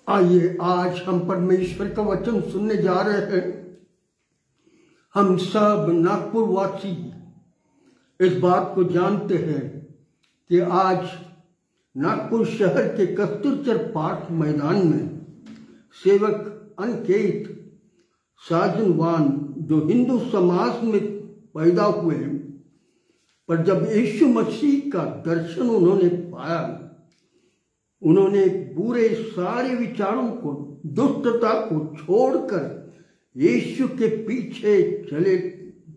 आइए आज हम परमेश्वर का वचन सुनने जा रहे हैं। हम सब नागपुर वासी इस बात को जानते हैं कि आज नागपुर शहर के कस्तूरचर पार्क मैदान में सेवक अंकित साजनवान जो हिंदू समाज में पैदा हुए, पर जब यीशु मसीह का दर्शन उन्होंने पाया, उन्होंने बुरे सारे विचारों को, दुष्टता को छोड़कर यीशु के पीछे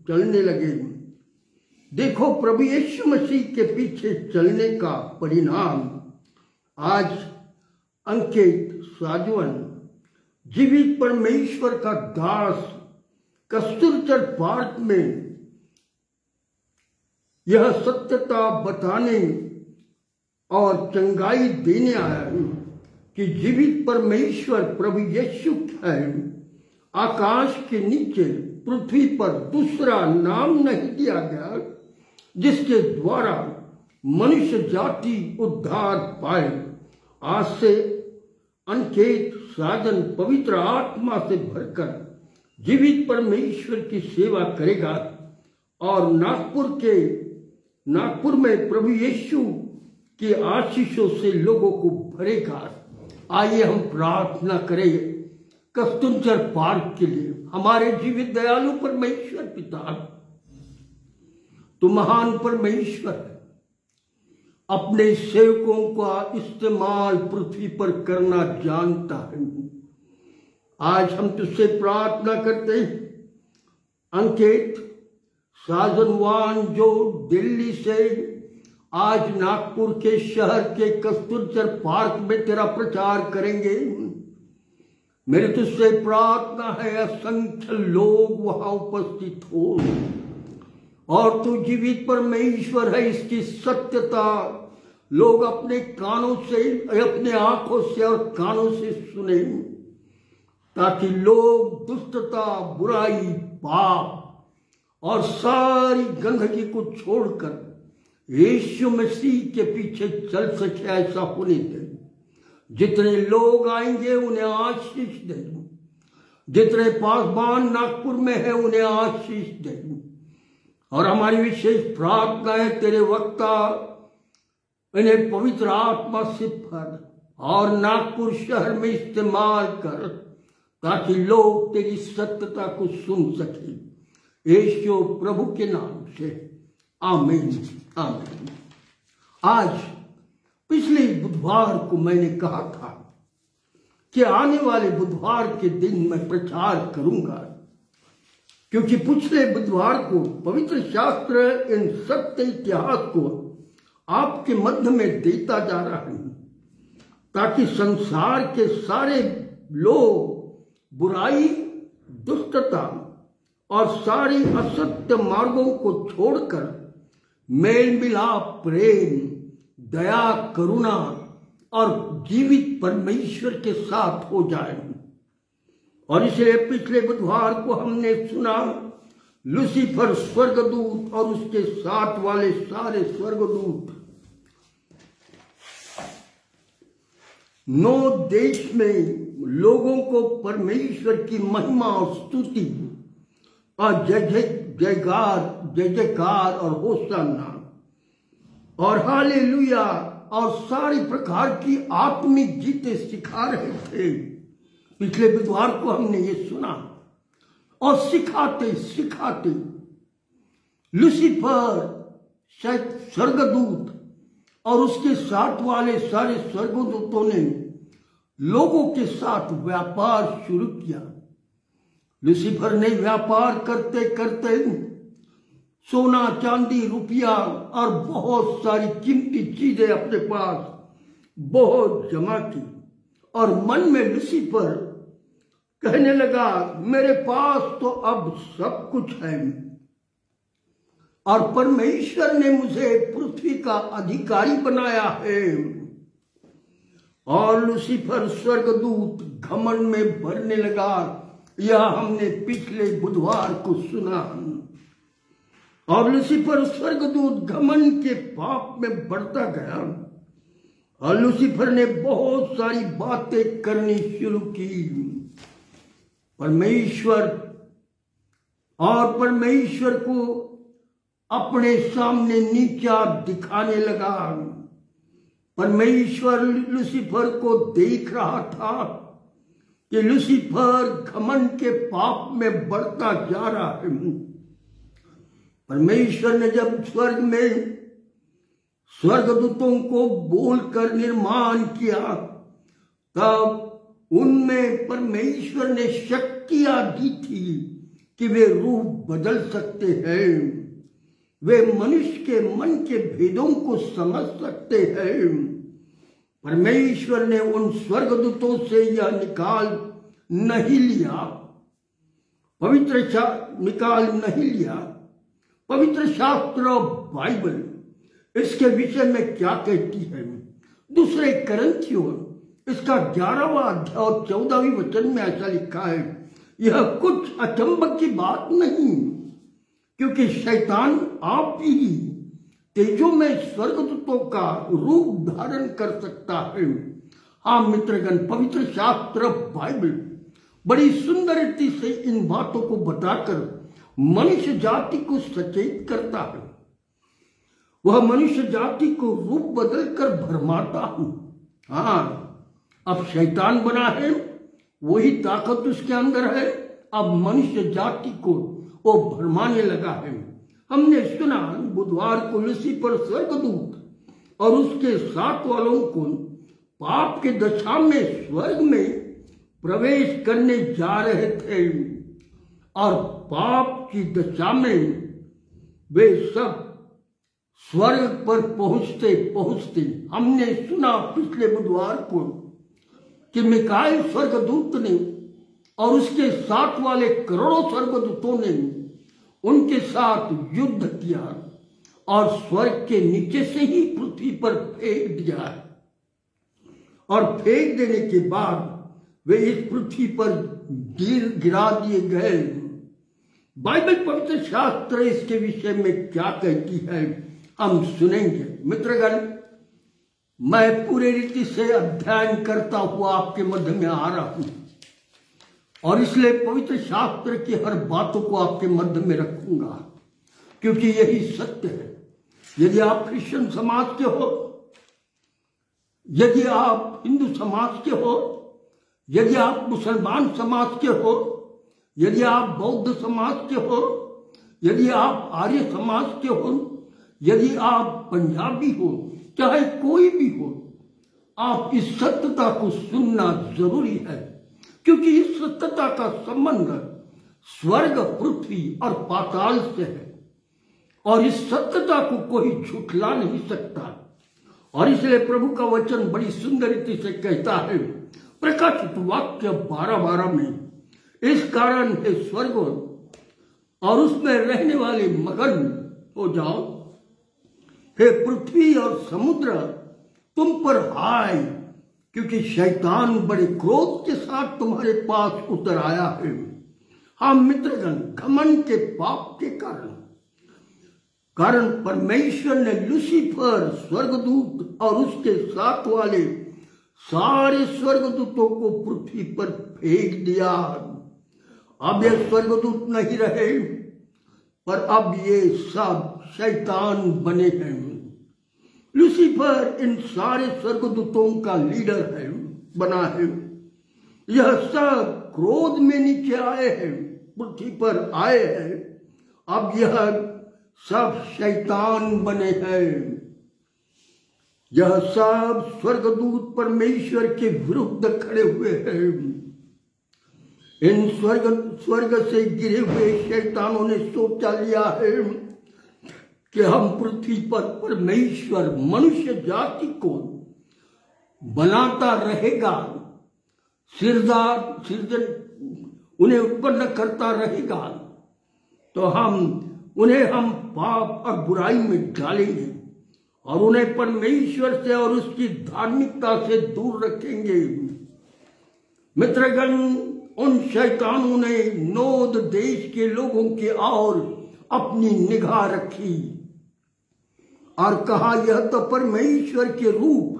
चलने लगे। देखो, प्रभु यीशु मसीह के पीछे चलने का परिणाम आज अंकित साजवन जीवित परमेश्वर का दास कस्तूरचर पार्क में यह सत्यता बताने और चंगाई देने आया कि जीवित परमेश्वर प्रभु यीशु है। आकाश के नीचे पृथ्वी पर दूसरा नाम नहीं दिया गया जिसके द्वारा मनुष्य जाति उद्धार पाए। आज से अंकित साजन पवित्र आत्मा से भरकर जीवित परमेश्वर की सेवा करेगा और नागपुर में प्रभु यीशु की आशीषों से लोगों को भरेगा। आइए हम प्रार्थना करें कस्तूरचर पार्क के लिए। हमारे जीवित दयालु परमेश्वर पिता, तू महान परमेश्वर है, अपने सेवकों का इस्तेमाल पृथ्वी पर करना जानता है। आज हम तुझसे प्रार्थना करते हैं, अंकित साजनवान जो दिल्ली से आज नागपुर के शहर के कस्तूरचर पार्क में तेरा प्रचार करेंगे, मेरी तुझसे प्रार्थना है असंख्य लोग वहां उपस्थित हो और तू जीवित परमेश्वर है, इसकी सत्यता लोग अपने कानों से, अपने आंखों से और कानों से सुने, ताकि लोग दुष्टता, बुराई, पाप और सारी गंदगी को छोड़कर यीशु मसीह के पीछे चल सके। ऐसा होने दे। जितने लोग आएंगे उन्हें आशीष दे। जितने पासवान नागपुर में है उन्हें आशीष दे। और हमारी विशेष प्रार्थना है, तेरे वक्ता इन्हें पवित्र आत्मा से भर और नागपुर शहर में इस्तेमाल कर, ताकि लोग तेरी सत्यता को सुन सके। यीशु प्रभु के नाम से आमीन, आमीन। आज पिछले बुधवार को मैंने कहा था कि आने वाले बुधवार के दिन मैं प्रचार करूंगा, क्योंकि पिछले बुधवार को पवित्र शास्त्र इन सत्य इतिहास को आपके मध्य में देता जा रहा है, ताकि संसार के सारे लोग बुराई, दुष्टता और सारी असत्य मार्गों को छोड़कर मेल मिलाप, प्रेम, दया, करुणा और जीवित परमेश्वर के साथ हो जाए। और इसलिए पिछले बुधवार को हमने सुना, लूसीफर स्वर्गदूत और उसके साथ वाले सारे स्वर्गदूत 9 देश में लोगों को परमेश्वर की महिमा और स्तुति और जय जयकार और होशाना और हालेलुया और सारी प्रकार की आत्मिक गीतें सिखा रहे थे। पिछले बुधवार को हमने ये सुना और सिखाते सिखाते लूसीफर स्वर्गदूत और उसके साथ वाले सारे स्वर्गदूतों ने लोगों के साथ व्यापार शुरू किया। लूसीफर ने व्यापार करते करते सोना, चांदी, रुपया और बहुत सारी कीमती चीजें अपने पास बहुत जमा की और मन में लूसीफर कहने लगा, मेरे पास तो अब सब कुछ है और परमेश्वर ने मुझे पृथ्वी का अधिकारी बनाया है। और लूसीफर स्वर्गदूत घमंड में भरने लगा। यह हमने पिछले बुधवार को सुना। और लूसीफर स्वर्गदूत घमंड के पाप में बढ़ता गया और लूसीफर ने बहुत सारी बातें करनी शुरू की। परमेश्वर को अपने सामने नीचा दिखाने लगा। परमेश्वर लूसीफर को देख रहा था कि लूसीफर घमंड के पाप में बढ़ता जा रहा है। परमेश्वर ने जब स्वर्ग में स्वर्गदूतों को बोलकर निर्माण किया, तब उनमें परमेश्वर ने शक्तियां दी थी कि वे रूप बदल सकते हैं, वे मनुष्य के मन के भेदों को समझ सकते हैं। परमेश्वर ने उन स्वर्गदूतों से यह निकाल नहीं लिया, पवित्र शास्त्र बाइबल इसके विषय में क्या कहती है। दूसरे करंथियों इसका 11वां अध्याय और 14वीं वचन में ऐसा लिखा है, यह कुछ अचंभव की बात नहीं, क्योंकि शैतान आप ही तेजों में स्वर्गदूतों का रूप धारण कर सकता है। हाँ मित्रगण, पवित्र शास्त्र बाइबल बड़ी सुंदर रीति से इन बातों को बताकर मनुष्य जाति को सचेत करता है। वह मनुष्य जाति को रूप बदलकर भरमाता हूं। हाँ, अब शैतान बना है, वही ताकत उसके अंदर है, अब मनुष्य जाति को वो भरमाने लगा है। हमने सुना बुधवार को लूसीफर स्वर्गदूत और उसके साथ वालों को पाप के दशा में स्वर्ग में प्रवेश करने जा रहे थे, और पाप की दशा में वे सब स्वर्ग पर पहुंचते पहुंचते हमने सुना पिछले बुधवार को कि मिकाएल स्वर्गदूत ने और उसके साथ वाले करोड़ों स्वर्गदूतों ने उनके साथ युद्ध किया और स्वर्ग के नीचे से ही पृथ्वी पर फेंक दिया, और फेंक देने के बाद वे इस पृथ्वी पर गिरा दिए गए। बाइबल पवित्र शास्त्र इसके विषय में क्या कहती है हम सुनेंगे। मित्रगण, मैं पूरी रीति से अध्ययन करता हुआ आपके मध्य में आ रहा हूं, और इसलिए पवित्र शास्त्र की हर बातों को आपके मध्य में रखूंगा, क्योंकि यही सत्य है। यदि आप क्रिश्चियन समाज के हो, यदि आप हिंदू समाज के हो, यदि आप मुसलमान समाज के हो, यदि आप बौद्ध समाज के हो, यदि आप आर्य समाज के हो, यदि आप पंजाबी हो, चाहे कोई भी हो, आप इस सत्यता को सुनना जरूरी है, क्योंकि इस सत्यता का संबंध स्वर्ग, पृथ्वी और पाताल से है, और इस सत्यता को कोई झुठला नहीं सकता। और इसलिए प्रभु का वचन बड़ी सुंदर रीति से कहता है प्रकाशित वाक्य 12:12 में, इस कारण हे स्वर्ग और उसमें रहने वाले मगन हो जाओ, हे पृथ्वी और समुद्र तुम पर हाय, क्योंकि शैतान बड़े क्रोध के साथ तुम्हारे पास उतर आया है। हाँ मित्रगण, घमंड के पाप के कारण परमेश्वर ने लूसीफर स्वर्गदूत और उसके साथ वाले सारे स्वर्गदूतों को पृथ्वी पर फेंक दिया। अब ये स्वर्गदूत नहीं रहे, पर अब ये सब शैतान बने हैं। लूसीफर इन सारे स्वर्गदूतों का लीडर है, बना है। यह सब क्रोध में नीचे आए हैं, पृथ्वी पर आए हैं। अब यह सब शैतान बने हैं। यह सब स्वर्गदूत परमेश्वर के विरुद्ध खड़े हुए हैं। इन स्वर्ग से गिरे हुए शैतानों ने सोचा लिया है कि हम पृथ्वी पर परमेश्वर मनुष्य जाति को बनाता रहेगा, सृजन उन्हें उत्पन्न करता रहेगा, तो उन्हें हम पाप और बुराई में डालेंगे और उन्हें परमेश्वर से और उसकी धार्मिकता से दूर रखेंगे। मित्रगण, उन शैतानों ने नोद देश के लोगों की ओर अपनी निगाह रखी और कहा, यह तो परमेश्वर के रूप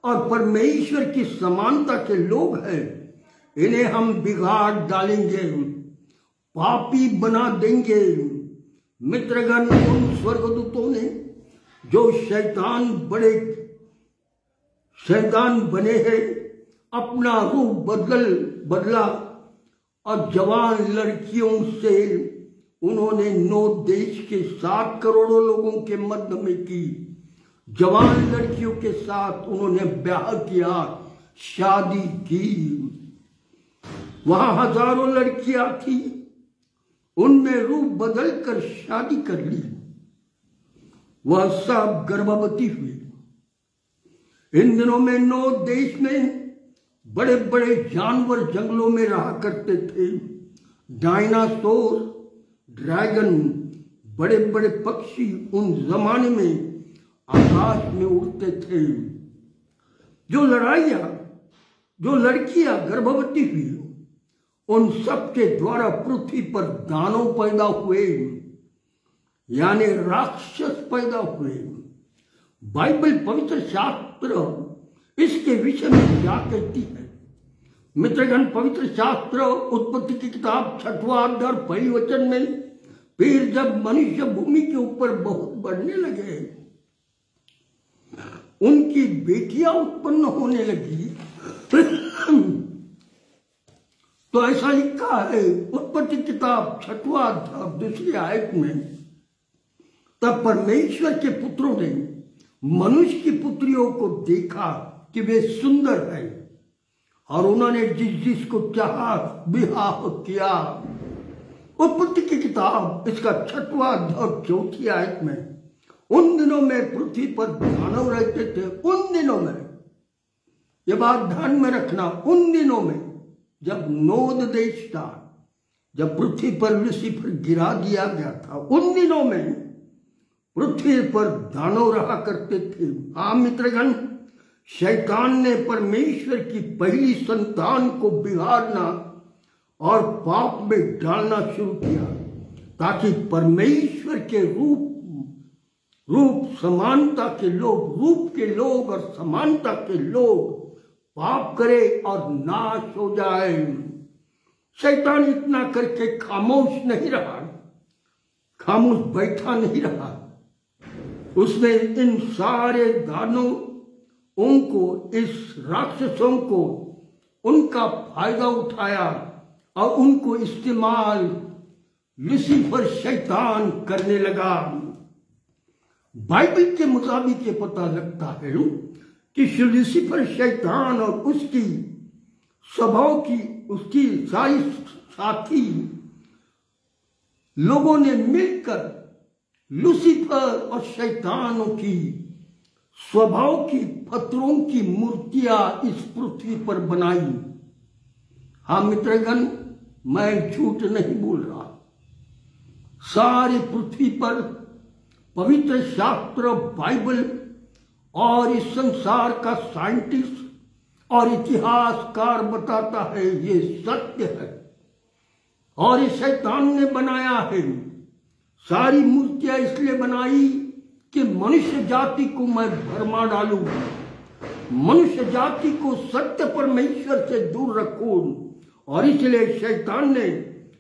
और परमेश्वर की समानता के लोग हैं, इन्हें हम बिगाड़ डालेंगे, पापी बना देंगे। मित्रगण, उन स्वर्गदूतों ने जो शैतान बने हैं, अपना रूप बदला और जवान लड़कियों से उन्होंने 9 देश के 7 करोड़ों लोगों के मध्य में की। जवान लड़कियों के साथ उन्होंने ब्याह किया, शादी की। वहां हजारों लड़कियां थी, उनमें रूप बदलकर शादी कर ली। वह सब गर्भवती हुई। इन दिनों में 9 देश में बड़े बड़े जानवर जंगलों में रहा करते थे। डायनासोर, ड्रैगन, बड़े बड़े पक्षी उन जमाने में आकाश में उड़ते थे। जो लड़कियां गर्भवती हुई, उन सब के द्वारा पृथ्वी पर दानव पैदा हुए, यानी राक्षस पैदा हुए। बाइबल, पवित्र शास्त्र इसके विषय में क्या कहती है? मित्रगण, पवित्र शास्त्र उत्पत्ति की किताब 6वां अध्याय 1 वचन में, फिर जब मनुष्य भूमि के ऊपर बहुत बढ़ने लगे, उनकी बेटियां उत्पन्न होने लगी। तो ऐसा लिखा है उत्पत्ति किताब 6वां अध्याय 2 आयत में, तब परमेश्वर के पुत्रों ने मनुष्य की पुत्रियों को देखा कि वे सुंदर हैं, और उन्होंने जिसको चाहा विवाह किया। उत्पत्ति की किताब इसका 6वां अध्याय 4 आयत में, उन दिनों में पृथ्वी पर दानव रहते थे। उन दिनों में, ये बात ध्यान में रखना, उन दिनों में जब नोद देश था, जब पृथ्वी पर लूसीफर गिरा दिया गया था, उन दिनों में पृथ्वी पर दानव रहा करते थे। हाँ मित्रगण, शैतान ने परमेश्वर की पहली संतान को बिगाड़ना और पाप में डालना शुरू किया, ताकि परमेश्वर के रूप समानता के लोग, रूप के लोग और समानता के लोग पाप करे और नाश हो जाए। शैतान इतना करके खामोश नहीं रहा, खामोश बैठा नहीं रहा। उसने इन सारे दानवों को, इस राक्षसों को, उनका फायदा उठाया और उनको इस्तेमाल लूसीफर शैतान करने लगा। बाइबल के मुताबिक ये पता लगता है कि लूसीफर शैतान और उसकी स्वभाव की, उसकी सारी साथी लोगों ने मिलकर लूसीफर और शैतानों की स्वभाव की पत्थरों की मूर्तियां इस पृथ्वी पर बनाई। हाँ मित्रगण, मैं झूठ नहीं बोल रहा। सारी पृथ्वी पर पवित्र शास्त्र, बाइबल और इस संसार का साइंटिस्ट और इतिहासकार बताता है ये सत्य है, और ये शैतान ने बनाया है। सारी मूर्तियां इसलिए बनाई कि मनुष्य जाति को मैं भरमा डालूं, मनुष्य जाति को सत्य परमेश्वर से दूर रखूं, और इसलिए शैतान ने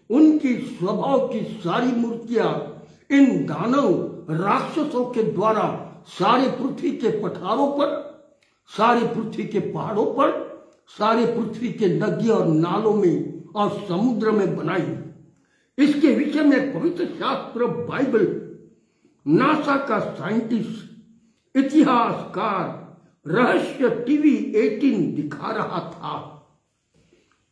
उनकी स्वभाव की सारी मूर्तियां इन दानव राक्षसों के द्वारा सारे पृथ्वी के पठारों पर, सारी पृथ्वी के पहाड़ों पर, सारे पृथ्वी के नदियों और नालों में और समुद्र में बनाई। इसके विषय में पवित्र शास्त्र, बाइबल, नासा का साइंटिस्ट, इतिहासकार, रहस्य टीवी 18 दिखा रहा था।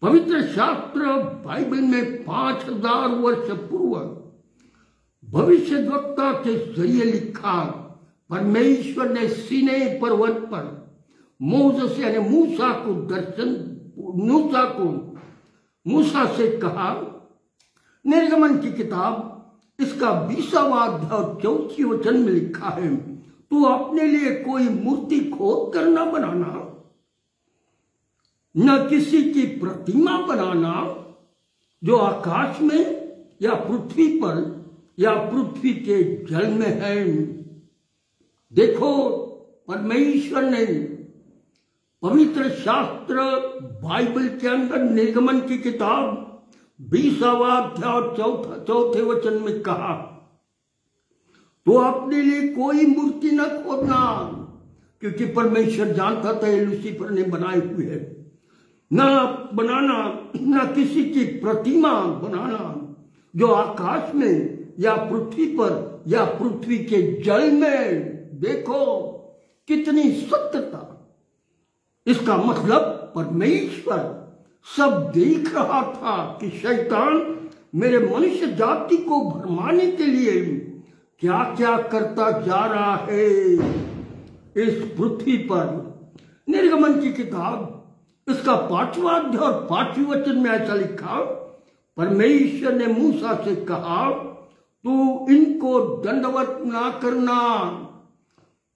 पवित्र शास्त्र बाइबल में 5000 वर्ष पूर्व भविष्यद्वक्ता के जरिए लिखा, परमेश्वर ने सीनै पर्वत पर मोसेस यानी मूसा से कहा। निर्गमन की किताब इसका 20वां अध्याय 4 वचन में लिखा है, तू अपने लिए कोई मूर्ति खोद कर न बनाना, न किसी की प्रतिमा बनाना जो आकाश में या पृथ्वी पर या पृथ्वी के जल में है। देखो, परमेश्वर ने पवित्र शास्त्र बाइबल के अंदर निर्गमन की किताब 20वां अध्याय और चौथे वचन में कहा, तो अपने लिए कोई मूर्ति न खोदना, क्योंकि परमेश्वर जानता था ये लूसीफर ने बनाए हुए है। न बनाना, न किसी की प्रतिमा बनाना जो आकाश में या पृथ्वी पर या पृथ्वी के जल में। देखो कितनी सत्यता। इसका मतलब परमेश्वर सब देख रहा था कि शैतान मेरे मनुष्य जाति को भरमाने के लिए क्या क्या करता जा रहा है इस पृथ्वी पर। निर्गमन की किताब इसका 5वां अध्याय और 5वें वचन में ऐसा लिखा, परमेश्वर ने मूसा से कहा, तू इनको दंडवत ना करना,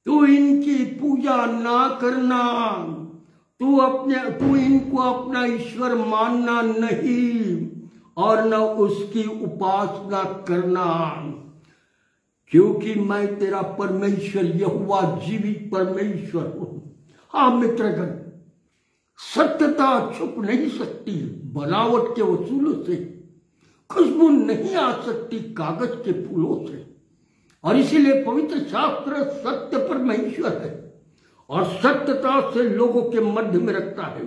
तू इनकी पूजा ना करना, तू इनको अपना ईश्वर मानना नहीं और न उसकी उपासना करना, क्योंकि मैं तेरा परमेश्वर यहोवा जीवित परमेश्वर हूं। हाँ मित्रगण, सत्यता छुप नहीं सकती बनावट के वसूलों से, खुशबू नहीं आ सकती कागज के फूलों से। और इसीलिए पवित्र शास्त्र सत्य परमेश्वर है और सत्यता से लोगों के मध्य में रखता है।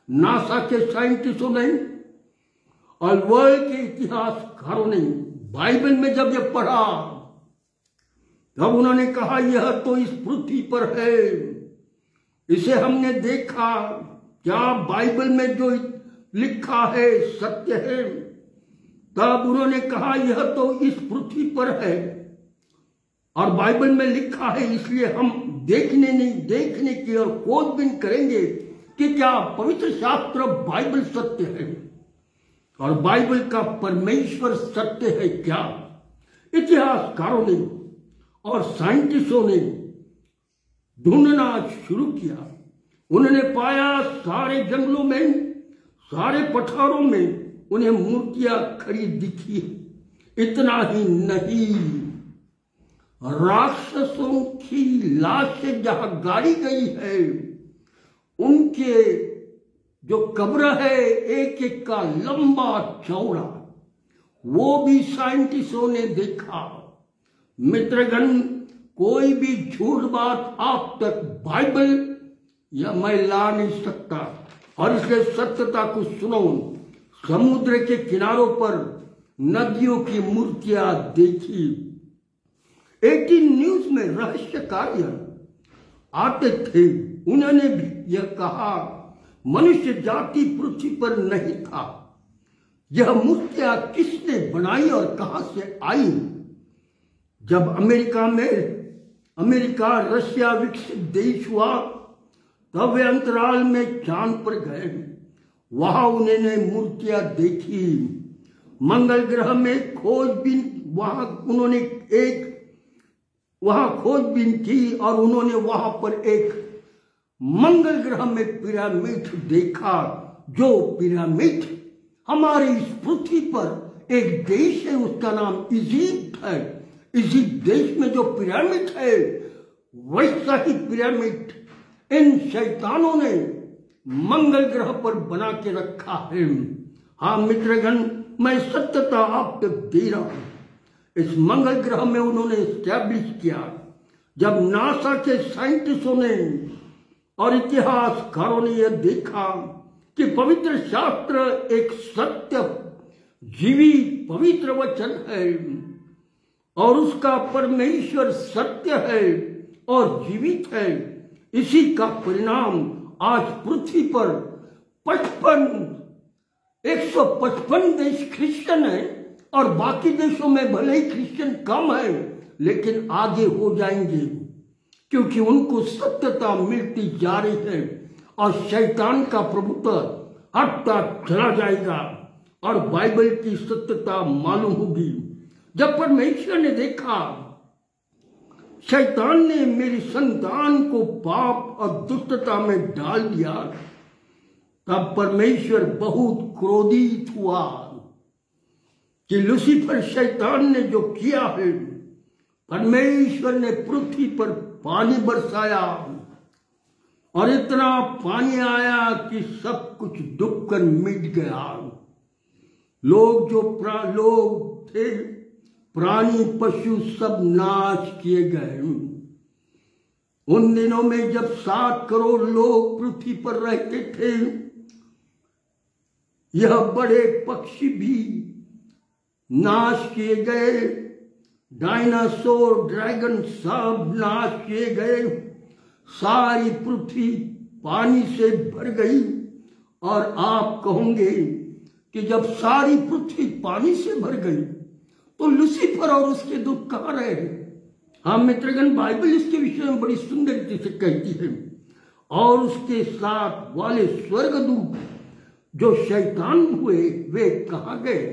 नासा के साइंटिस्टों ने और वर्ल्ड के इतिहासकारों ने बाइबल में जब यह पढ़ा तब उन्होंने कहा यह तो इस पृथ्वी पर है, इसे हमने देखा, क्या बाइबल में जो लिखा है सत्य है। तब उन्होंने कहा यह तो इस पृथ्वी पर है और बाइबल में लिखा है, इसलिए हम देखने की और खोजबीन करेंगे कि क्या पवित्र शास्त्र बाइबल सत्य है और बाइबल का परमेश्वर सत्य है क्या। इतिहासकारों ने और साइंटिस्टों ने ढूंढना शुरू किया। उन्होंने पाया सारे जंगलों में, सारे पठारों में उन्हें मूर्तियां खड़ी दिखी। इतना ही नहीं, राक्षसों की लाशें जहां गाड़ी गई है, उनके जो कब्र है एक एक का लंबा चौड़ा, वो भी साइंटिस्टों ने देखा। मित्रगण, कोई भी झूठ बात आप तक बाइबल या मैं ला नहीं सकता और इसलिए सत्यता को सुनो। समुद्र के किनारों पर नदियों की मूर्तियां देखी। 18 न्यूज में रहस्यकार्य आते थे, उन्होंने भी यह कहा मनुष्य जाति पृथ्वी पर नहीं था। यह मूर्तियां किसने बनाई और कहां से आई। जब अमेरिका रशिया विकसित देश हुआ तब वे अंतराल में चांद पर गए, वहां उन्होंने मूर्तियां देखी। मंगल ग्रह में खोजबीन, वहां खोजबीन की और उन्होंने वहां पर एक मंगल ग्रह में पिरामिड देखा। जो पिरामिड हमारे इस पृथ्वी पर एक देश है, उसका नाम इजिप्ट है। इजिप्ट देश में जो पिरामिड है वैसा ही पिरामिड इन शैतानों ने मंगल ग्रह पर बना के रखा है। हाँ मित्रगण, मैं सत्यता आप तक दे रहा हूं। इस मंगल ग्रह में उन्होंने एस्टैब्लिश किया। जब नासा के साइंटिस्टों ने और इतिहासकारों ने यह देखा कि पवित्र शास्त्र एक सत्य जीवित पवित्र वचन है और उसका परमेश्वर सत्य है और जीवित है, इसी का परिणाम आज पृथ्वी पर 155 देश क्रिश्चियन है और बाकी देशों में भले ही क्रिश्चियन कम है लेकिन आगे हो जाएंगे, क्योंकि उनको सत्यता मिलती जा रही है और शैतान का प्रभुत्व हटता चला जाएगा और बाइबल की सत्यता मालूम होगी। जब परमेश्वर ने देखा शैतान ने मेरी संतान को पाप और दुष्टता में डाल दिया, तब परमेश्वर बहुत क्रोधित हुआ कि लूसीफर शैतान ने जो किया है। परमेश्वर ने पृथ्वी पर पानी बरसाया और इतना पानी आया कि सब कुछ डूबकर मिट गया। लोग लोग थे, प्राणी पशु सब नाश किए गए। उन दिनों में जब 7 करोड़ लोग पृथ्वी पर रहते थे, यह बड़े पक्षी भी नाश किए गए, डायनासोर, ड्रैगन सब नाश किए गए। सारी पृथ्वी पानी से भर गई। और आप कहोगे कि जब सारी पृथ्वी पानी से भर गई तो लूसीफर और उसके दूत कहाँ रहे? हाँ मित्रगण, बाइबल इसके विषय में बड़ी सुंदर रीति से कहती है। और उसके साथ वाले स्वर्गदूत जो शैतान हुए वे कहाँ गए?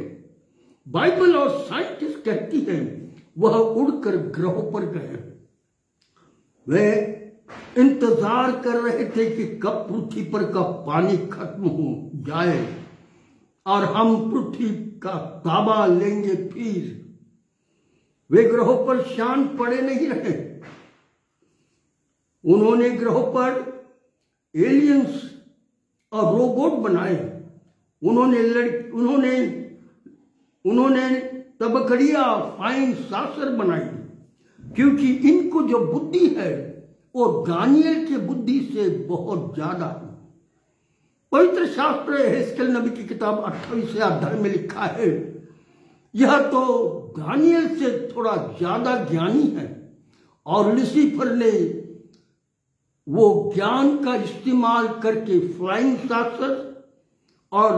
बाइबल और साइंटिस्ट कहती है वह उड़कर ग्रहों पर गए। वे इंतजार कर रहे थे कि कब पृथ्वी पर का पानी खत्म हो जाए और हम पृथ्वी का ताबा लेंगे। फिर वे ग्रहों पर शांत पड़े नहीं रहे। उन्होंने ग्रहों पर एलियंस और रोबोट बनाए। उन्होंने तबकड़िया, फाइन सासर बनाई, क्योंकि इनको जो बुद्धि है वो दानियल की बुद्धि से बहुत ज्यादा है। पवित्र शास्त्र एहेजकेल नबी की किताब 28वें अध्याय में लिखा है, यह तो दानियल से थोड़ा ज्यादा ज्ञानी है। और लूसीफर ने वो ज्ञान का इस्तेमाल करके फ्लाइंग सासर और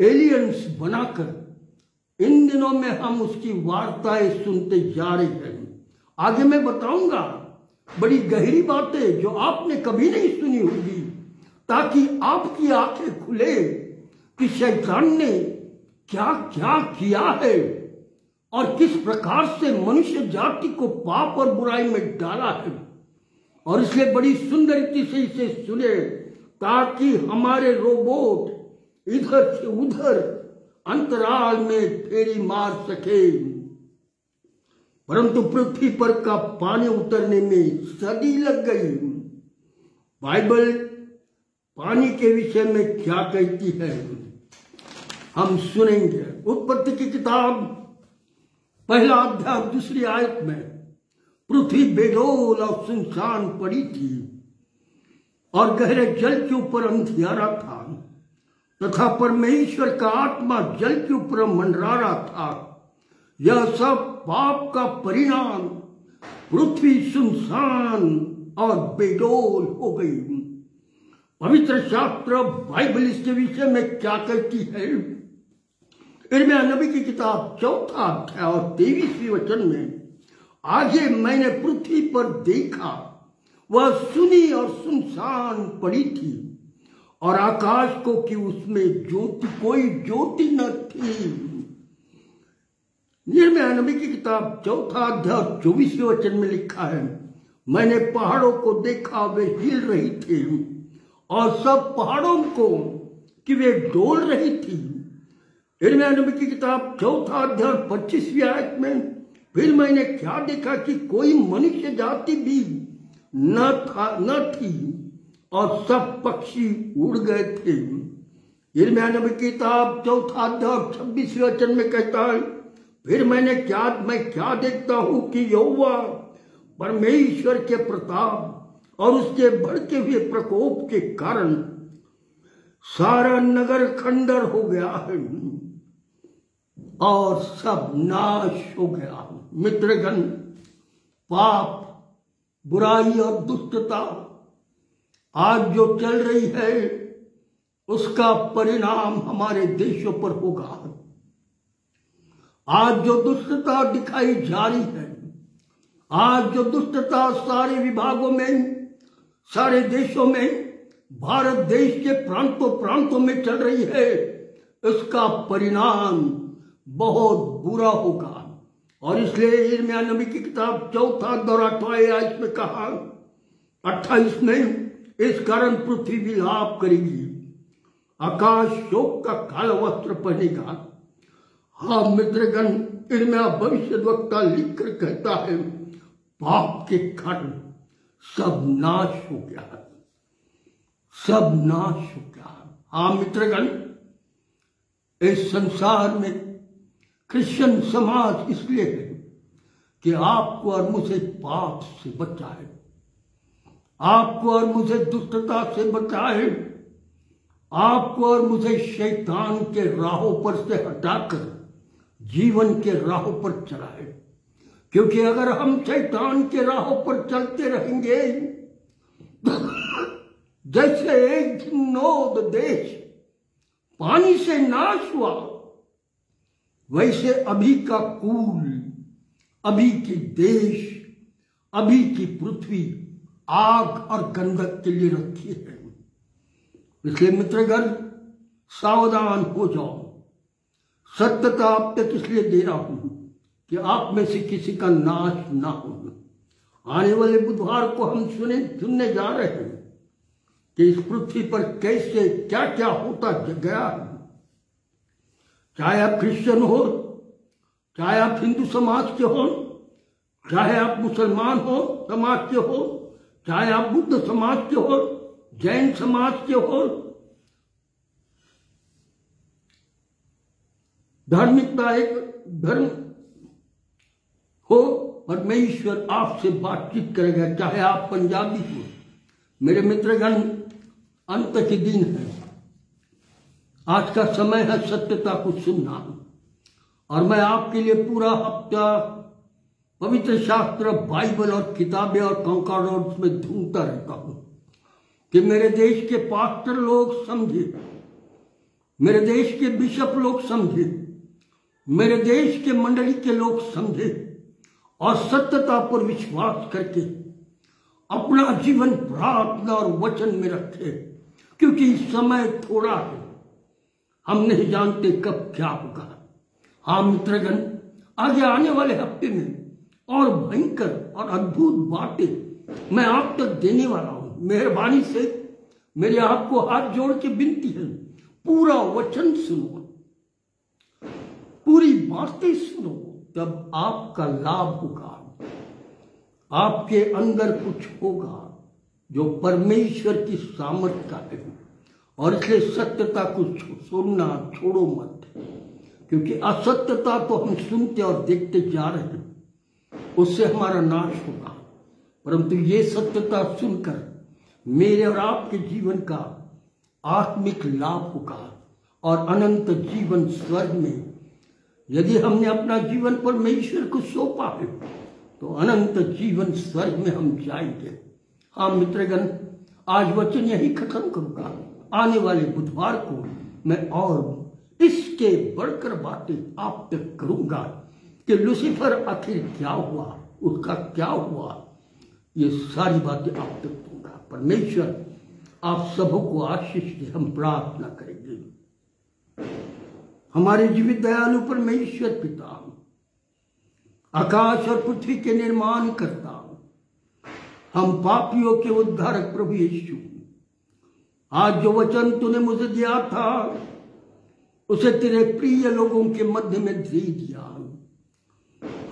एलियंस बनाकर इन दिनों में हम उसकी वार्ताएं सुनते जा रहे हैं। आगे मैं बताऊंगा बड़ी गहरी बातें जो आपने कभी नहीं सुनी होगी, ताकि आपकी आंखें खुले कि शैतान ने क्या क्या किया है और किस प्रकार से मनुष्य जाति को पाप और बुराई में डाला है। और इसलिए बड़ी सुंदर रीति से इसे सुने, ताकि हमारे रोबोट इधर से उधर अंतराल में फेरी मार सके। परंतु पृथ्वी पर का पानी उतरने में सदी लग गई। बाइबल पानी के विषय में क्या कहती है हम सुनेंगे। उत्पत्ति की किताब 1 अध्याय 2 आयत में पृथ्वी बेडोल और सुनसान पड़ी थी और गहरे जल के ऊपर अंधियारा था, तथा परमेश्वर का आत्मा जल के ऊपर मंडरा रहा था। यह सब पाप का परिणाम, पृथ्वी सुनसान और बेडोल हो गई। पवित्र शास्त्र बाइबल इसके विषय में क्या कहती है? यिर्मयाह नबी की किताब 4 अध्याय और 23वें वचन में, आगे मैंने पृथ्वी पर देखा, वह सुनी और सुनसान पड़ी थी, और आकाश को कि उसमें कोई ज्योति न थी। यिर्मयाह नबी की किताब 4 अध्याय 24वें वचन में लिखा है, मैंने पहाड़ों को देखा, वे हिल रही थी, और सब पहाड़ों को कि वे डोल रही थी। यिर्मयाह नबी की किताब 4 अध्याय 25वें आयत में, फिर मैंने क्या देखा कि कोई मनुष्य जाति भी न थी, और सब पक्षी उड़ गए थे। यिर्मयाह नबी की किताब 4 अध्याय 26वें वचन में कहता है, फिर मैं क्या देखता हूं कि यहोवा परमेश्वर के प्रताप और उसके भड़के हुए प्रकोप के कारण सारा नगर खंडर हो गया है और सब नाश हो गया। मित्रगण, पाप, बुराई और दुष्टता आज जो चल रही है उसका परिणाम हमारे देशों पर होगा। आज जो दुष्टता दिखाई जा रही है, आज जो दुष्टता सारे विभागों में, सारे देशों में, भारत देश के प्रांतों में चल रही है, इसका परिणाम बहुत बुरा होगा। और इसलिए यिर्मयाह नबी की किताब 4 अध्याय 8वें आयत में कहा, 28 में, इस कारण पृथ्वी विलाप करेगी, आकाश शोक का काला वस्त्र पहनेगा। हाँ मित्रगण, यिर्मयाह भविष्यद्वक्ता लिखकर कहता है, पाप के कारण सब नाश हो गया है, सब नाश हो गया है। हाँ मित्रगण, इस संसार में क्रिश्चियन समाज इसलिए है कि आपको और मुझे पाप से बचाए, आपको और मुझे दुष्टता से बचाए, आपको और मुझे शैतान के राहों पर से हटाकर जीवन के राहों पर चलाए। क्योंकि अगर हम शैतान के राहों पर चलते रहेंगे, जैसे एक नोद देश पानी से नाश हुआ, वैसे अभी का कुल, अभी की देश, अभी की पृथ्वी आग और गंधक के लिए रखी है। इसलिए मित्रगण, सावधान हो जाओ। सत्यता आप तक इसलिए दे रहा हूं कि आप में से किसी का नाश ना हो। आने वाले बुधवार को हम सुनने जा रहे हैं कि इस पृथ्वी पर कैसे क्या क्या होता गया है। चाहे आप क्रिश्चियन हो, चाहे आप हिंदू समाज के हो, चाहे आप मुसलमान हो समाज के हो, चाहे आप बुद्ध समाज के हो, जैन समाज के हो, धार्मिकता एक धर्म हो, परमेश्वर आपसे बातचीत करेगा। चाहे आप पंजाबी हो। मेरे मित्रगण, अंत के दिन है, आज का समय है सत्यता को सुनना। और मैं आपके लिए पूरा हफ्ता पवित्र शास्त्र, बाइबल और किताबें और कंकॉर्डेंस में ढूंढता रहता हूं कि मेरे देश के पास्टर लोग समझे, मेरे देश के बिशप लोग समझे, मेरे देश के मंडली के लोग समझे और सत्यता पर विश्वास करके अपना जीवन प्रार्थना और वचन में रखे। क्योंकि समय थोड़ा है, हम नहीं जानते कब क्या होगा। हाँ मित्रगण, आगे आने वाले हफ्ते में और भयंकर और अद्भुत बातें मैं आप तक देने वाला हूं। मेहरबानी से मेरे आपको हाथ जोड़ के विनती है, पूरा वचन सुनो, पूरी बातें सुनो, तब आपका लाभ होगा। आपके अंदर कुछ होगा जो परमेश्वर की सामर्थ का है। और इसलिए सत्यता को सुनना छोड़ो मत, क्योंकि असत्यता तो हम सुनते और देखते जा रहे हैं, उससे हमारा नाश होगा। परंतु ये सत्यता सुनकर मेरे और आपके जीवन का आत्मिक लाभ होगा और अनंत जीवन स्वर्ग में। यदि हमने अपना जीवन परमेश्वर को सौंपा है तो अनंत जीवन स्वर्ग में हम जाएंगे। हाँ मित्रगण, आज वचन यही खत्म करूंगा। आने वाले बुधवार को मैं और इसके बढ़कर बातें आप तक करूंगा कि लूसीफर आखिर क्या हुआ, उसका क्या हुआ, ये सारी बातें आप तक दूंगा। परमेश्वर आप सबको आशीष दे। हम प्रार्थना करेंगे। हमारे जीवित दयालु परमेश्वर पिता, आकाश और पृथ्वी के निर्माण करता, हम पापियों के उद्धारक प्रभु यीशु, आज जो वचन तूने मुझे दिया था उसे तेरे प्रिय लोगों के मध्य में दे दिया।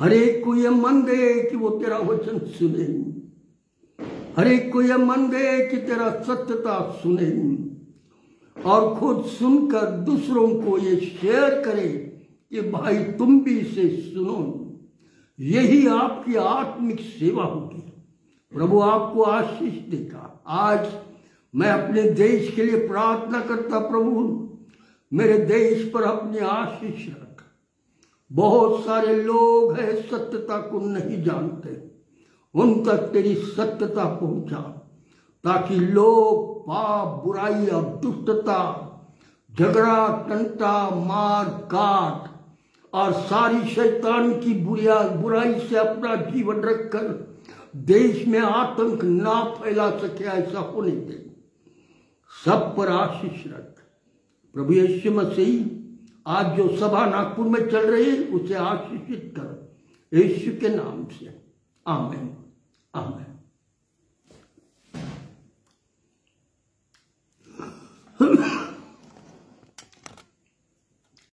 हर एक को यह मन दे कि वो तेरा वचन सुने, हर एक को यह मन दे कि तेरा सत्यता सुने और खुद सुनकर दूसरों को ये शेयर करे कि भाई तुम भी इसे सुनो। यही आपकी आत्मिक सेवा होगी। प्रभु आपको आशीष देगा। आज मैं अपने देश के लिए प्रार्थना करता, प्रभु मेरे देश पर अपनी आशीष रख। बहुत सारे लोग हैं सत्यता को नहीं जानते, उन तक तेरी सत्यता पहुंचा, ताकि लोग पाप, बुराई और दुष्टता, झगड़ा, टंटा, मार काट और सारी शैतान की बुराई से अपना जीवन रखकर देश में आतंक ना फैला सके, ऐसा होने दे। सब पर आशीष रख। प्रभु यीशु मसीह, आज जो सभा नागपुर में चल रही है उसे आशीषित कर, यीशु के नाम से। आमीन, आमीन।